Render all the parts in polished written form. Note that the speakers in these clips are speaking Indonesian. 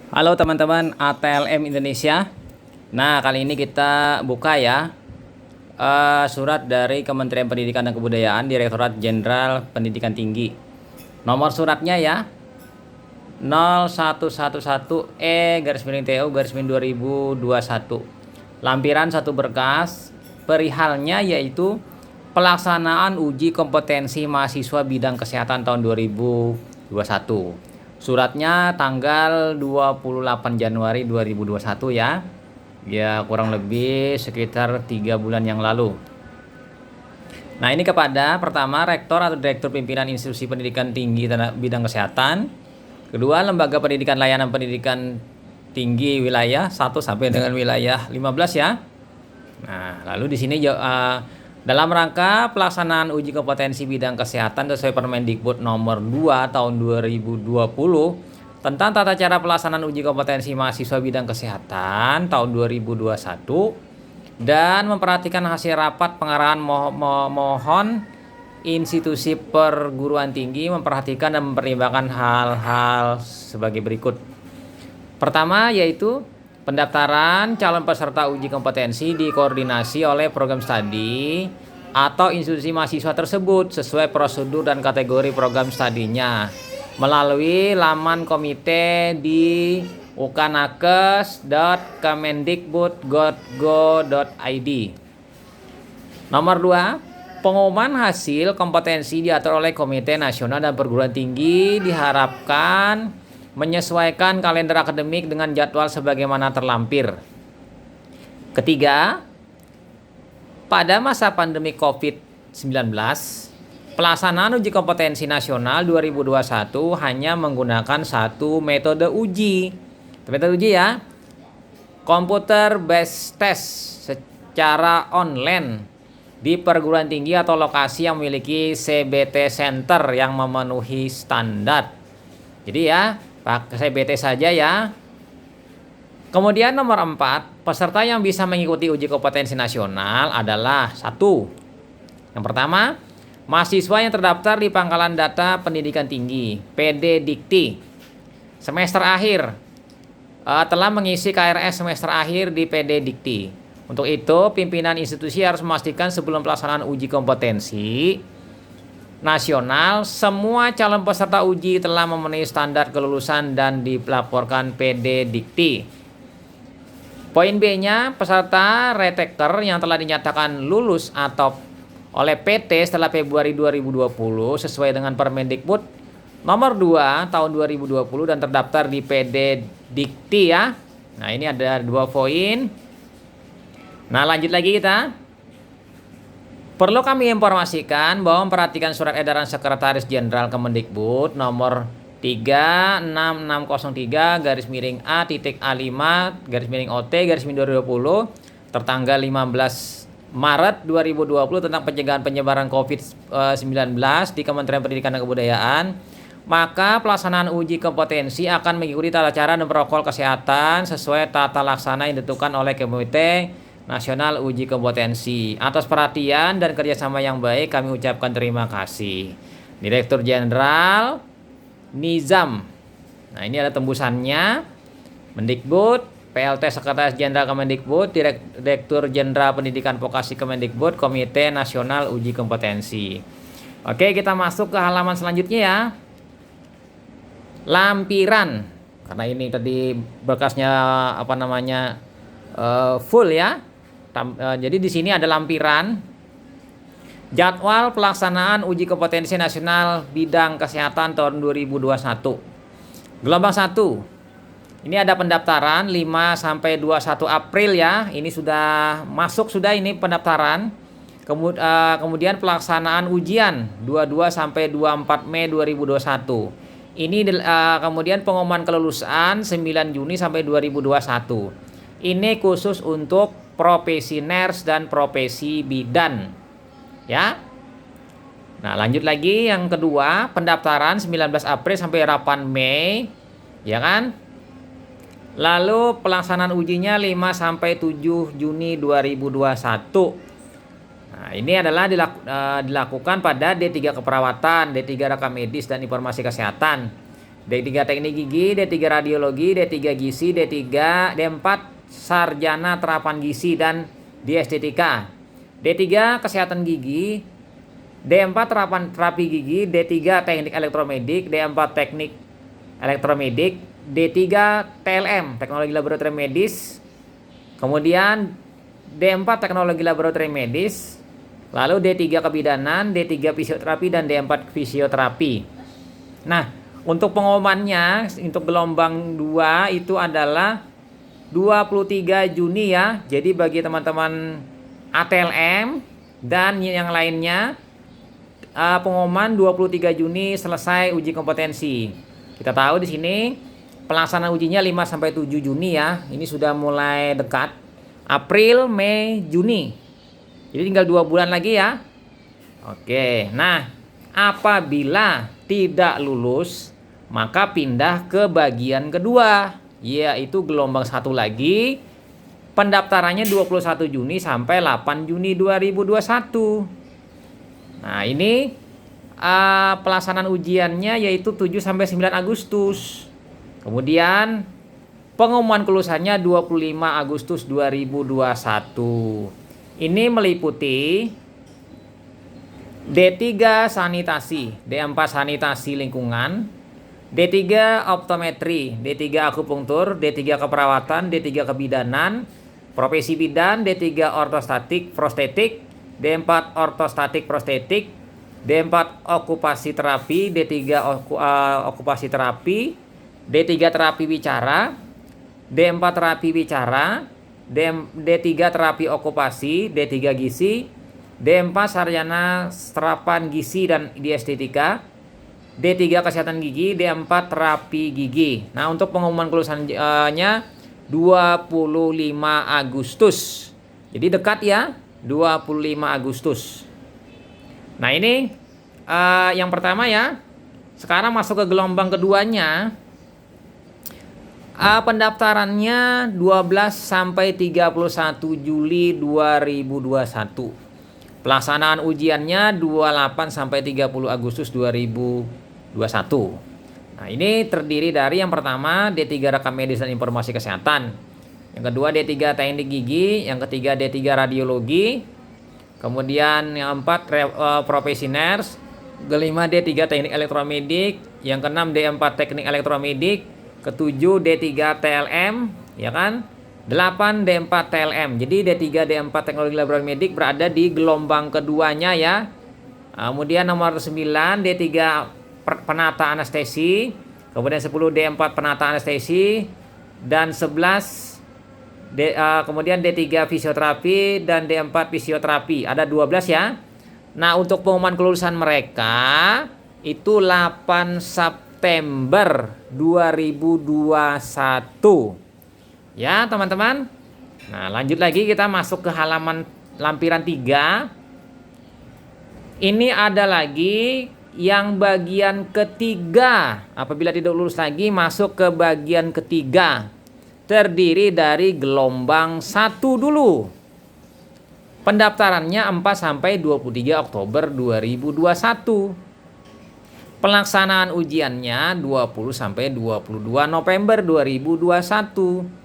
Halo teman-teman ATLM Indonesia. Nah, kali ini kita buka ya surat dari Kementerian Pendidikan dan Kebudayaan, Direktorat Jenderal Pendidikan Tinggi. Nomor suratnya ya 0111E/TU/2021. Lampiran satu berkas. Perihalnya yaitu pelaksanaan uji kompetensi mahasiswa bidang kesehatan tahun 2021. Suratnya tanggal 28 Januari 2021 ya. Ya, kurang lebih sekitar 3 bulan yang lalu. Nah, ini kepada pertama Rektor atau Direktur Pimpinan Institusi Pendidikan Tinggi bidang kesehatan. Kedua, Lembaga Pendidikan Layanan Pendidikan Tinggi wilayah 1 sampai dengan wilayah 15 ya. Nah, lalu di sini dalam rangka pelaksanaan uji kompetensi bidang kesehatan sesuai Permendikbud nomor 2 tahun 2020 tentang tata cara pelaksanaan uji kompetensi mahasiswa bidang kesehatan tahun 2021 dan memperhatikan hasil rapat pengarahan mohon institusi perguruan tinggi memperhatikan dan mempertimbangkan hal-hal sebagai berikut. Pertama yaitu pendaftaran calon peserta uji kompetensi dikoordinasi oleh program studi atau institusi mahasiswa tersebut sesuai prosedur dan kategori program studinya melalui laman komite di ukanakes.kemendikbud.go.id. Nomor 2, pengumuman hasil kompetensi diatur oleh Komite Nasional dan Perguruan Tinggi diharapkan menyesuaikan kalender akademik dengan jadwal sebagaimana terlampir. Ketiga, pada masa pandemi COVID-19, pelaksanaan uji kompetensi nasional 2021 hanya menggunakan satu metode uji. Metode uji ya, computer based test secara online di perguruan tinggi atau lokasi yang memiliki CBT center yang memenuhi standar. Jadi ya, pakai CBT saja ya. Kemudian nomor 4, peserta yang bisa mengikuti uji kompetensi nasional adalah 1. Yang pertama, mahasiswa yang terdaftar di Pangkalan Data Pendidikan Tinggi PD Dikti semester akhir telah mengisi KRS semester akhir di PD Dikti. Untuk itu, pimpinan institusi harus memastikan sebelum pelaksanaan uji kompetensi nasional, semua calon peserta uji telah memenuhi standar kelulusan dan dilaporkan PD Dikti. Poin B-nya, peserta reteken yang telah dinyatakan lulus atau oleh PT setelah Februari 2020 sesuai dengan Permendikbud nomor 2 tahun 2020 dan terdaftar di PD Dikti ya. Nah, ini ada 2 poin. Nah, lanjut lagi kita. Perlu kami informasikan bahwa memperhatikan surat edaran Sekretaris Jenderal Kemendikbud nomor 36603-A.A5-OT-2020 tertanggal 15 Maret 2020 tentang pencegahan penyebaran COVID-19 di Kementerian Pendidikan dan Kebudayaan, maka pelaksanaan uji kompetensi akan mengikuti tata cara dan protokol kesehatan sesuai tata laksana yang ditentukan oleh Komite Nasional Uji Kompetensi. Atas perhatian dan kerjasama yang baik kami ucapkan terima kasih. Direktur Jenderal Nizam. Nah, ini ada tembusannya. Mendikbud, PLT Sekretaris Jenderal Kemendikbud, Direktur Jenderal Pendidikan Vokasi Kemendikbud, Komite Nasional Uji Kompetensi. Oke, kita masuk ke halaman selanjutnya ya. Lampiran. Karena ini tadi berkasnya full ya. Jadi di sini ada lampiran jadwal pelaksanaan uji kompetensi nasional bidang kesehatan tahun 2021. Gelombang 1. Ini ada pendaftaran 5 sampai 21 April ya. Ini sudah masuk ini pendaftaran. Kemudian pelaksanaan ujian 22 sampai 24 Mei 2021. Ini kemudian pengumuman kelulusan 9 Juni sampai 2021. Ini khusus untuk profesi nurse dan profesi bidan. Ya. Nah, lanjut lagi yang kedua, pendaftaran 19 April sampai 8 Mei, ya kan? Lalu pelaksanaan ujinya 5 sampai 7 Juni 2021. Nah, ini adalah dilakukan pada D3 keperawatan, D3 rekam medis dan informasi kesehatan, D3 teknik gigi, D3 radiologi, D3 gizi, D4 sarjana terapan gizi dan diestetika, D3 kesehatan gigi, D4 terapi gigi, D3 teknik elektromedik, D4 teknik elektromedik, D3 TLM teknologi laboratorium medis, kemudian D4 teknologi laboratorium medis, lalu D3 kebidanan, D3 fisioterapi dan D4 fisioterapi. Nah, untuk pengumumannya untuk gelombang 2 itu adalah 23 Juni ya. Jadi bagi teman-teman ATLM dan yang lainnya, pengumuman 23 Juni selesai uji kompetensi. Kita tahu di sini pelaksanaan ujinya 5 sampai 7 Juni ya. Ini sudah mulai dekat. April, Mei, Juni. Jadi tinggal 2 bulan lagi ya. Oke. Nah, apabila tidak lulus, maka pindah ke bagian kedua, yaitu gelombang 1 lagi. Pendaftarannya 21 Juni sampai 8 Juni 2021. Nah, ini pelaksanaan ujiannya yaitu 7 sampai 9 Agustus. Kemudian pengumuman kelulusannya 25 Agustus 2021. Ini meliputi D3 sanitasi, D4 sanitasi lingkungan, D3 optometri, D3 akupunktur, D3 keperawatan, D3 kebidanan, profesi bidan, D3 ortostatik prostetik, D4 ortostatik prostetik, D4 okupasi terapi, D3 okupasi terapi, D3 terapi bicara, D4 terapi bicara, D3 terapi okupasi, D3 gizi, D4 sarjana terapan gizi dan diestetika, D3 kesehatan gigi, D4 terapi gigi. Nah, untuk pengumuman kelulusannya 25 Agustus. Jadi dekat ya, 25 Agustus. Nah, ini yang pertama ya. Sekarang masuk ke gelombang keduanya. Pendaftarannya 12 sampai 31 Juli 2021. Pelaksanaan ujiannya 28 sampai 30 Agustus 2021. Nah, ini terdiri dari yang pertama D3 rekam medis dan informasi kesehatan, yang kedua D3 teknik gigi, yang ketiga D3 radiologi, kemudian yang keempat profesi nurse, kelima D3 teknik elektromedik, yang keenam D4 teknik elektromedik, ketujuh D3 TLM, ya kan? 8 D4 TLM. Jadi D3 D4 teknologi laboratorium medik berada di gelombang keduanya ya. Kemudian nomor 9 D3 penata anestesi, kemudian 10 D4 penata anestesi, dan 11 kemudian D3 fisioterapi dan D4 fisioterapi. Ada 12 ya. Nah, untuk pengumuman kelulusan mereka itu 8 September 2021. Ya, teman-teman. Nah, lanjut lagi kita masuk ke halaman lampiran 3. Ini ada lagi yang bagian ketiga. Apabila tidak lulus lagi, masuk ke bagian ketiga. Terdiri dari gelombang 1 dulu. Pendaftarannya 4 sampai 23 Oktober 2021. Pelaksanaan ujiannya 20 sampai 22 November 2021.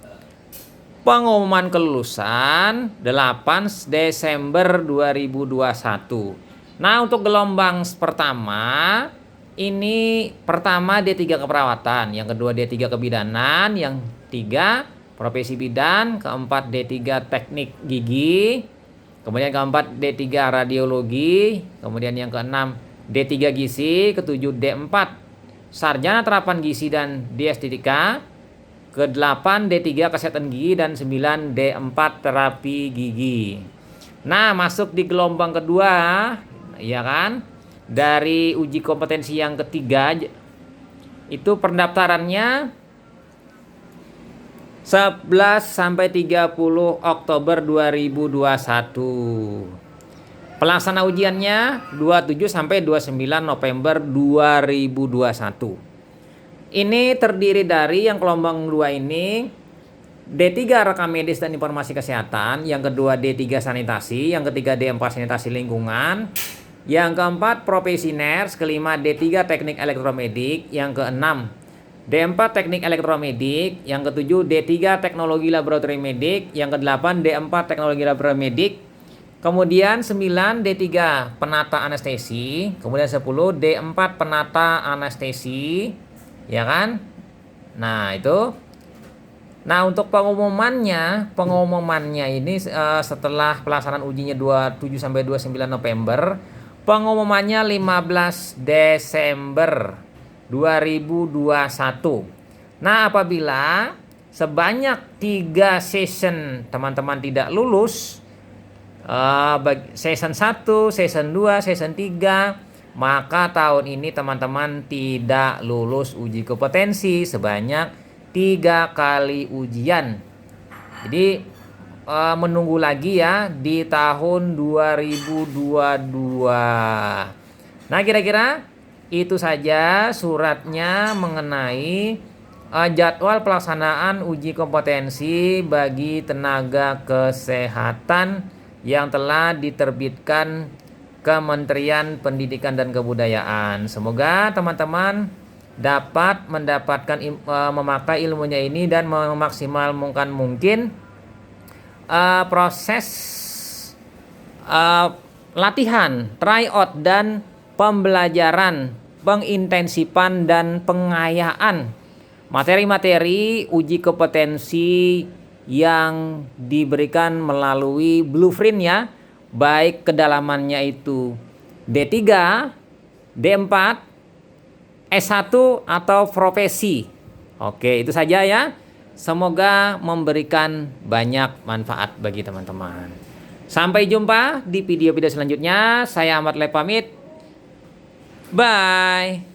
Pengumuman kelulusan 8 Desember 2021. Nah, untuk gelombang pertama, ini pertama D3 keperawatan, yang kedua D3 kebidanan, yang tiga profesi bidan, keempat D3 teknik gigi, kemudian keempat D3 radiologi, kemudian yang keenam D3 gizi, ketujuh D4 sarjana terapan gizi dan diestetika, ke-8 D3 kesehatan gigi, dan 9 D4 terapi gigi. Nah, masuk di gelombang kedua, ya kan? Dari uji kompetensi yang ketiga itu pendaftarannya 11 sampai 30 Oktober 2021. Pelaksana ujiannya 27 sampai 29 November 2021. Ini terdiri dari yang gelombang 2 ini D3 rekam medis dan informasi kesehatan, yang kedua D3 sanitasi, yang ketiga D4 sanitasi lingkungan, yang keempat profesi nurse, kelima D3 teknik elektromedik, yang keenam D4 Teknik Elektromedik, yang ke-7 D3 Teknologi Laboratorium Medik, yang ke-8 D4 Teknologi Laboratorium Medik, kemudian 9 D3 Penata Anestesi, kemudian 10 D4 Penata Anestesi, ya kan? Nah, itu. Nah, untuk pengumumannya ini setelah pelaksanaan ujinya 27 sampai 29 November, pengumumannya 15 Desember 2021. Nah, apabila sebanyak 3 session teman-teman tidak lulus, season 1, season 2, season 3, maka tahun ini teman-teman tidak lulus uji kompetensi sebanyak 3 kali ujian. Jadi menunggu lagi ya di tahun 2022. Nah, kira-kira itu saja suratnya mengenai jadwal pelaksanaan uji kompetensi bagi tenaga kesehatan yang telah diterbitkan Kementerian Pendidikan dan Kebudayaan. Semoga teman-teman dapat mendapatkan memakai ilmunya ini dan memaksimalkan mungkin proses latihan, tryout dan pembelajaran, pengintensifan dan pengayaan materi-materi uji kompetensi yang diberikan melalui blueprint ya, baik kedalamannya itu D3, D4, S1 atau profesi. Oke, itu saja ya. Semoga memberikan banyak manfaat bagi teman-teman. Sampai jumpa di video-video selanjutnya. Saya Ahmad Le pamit. Bye.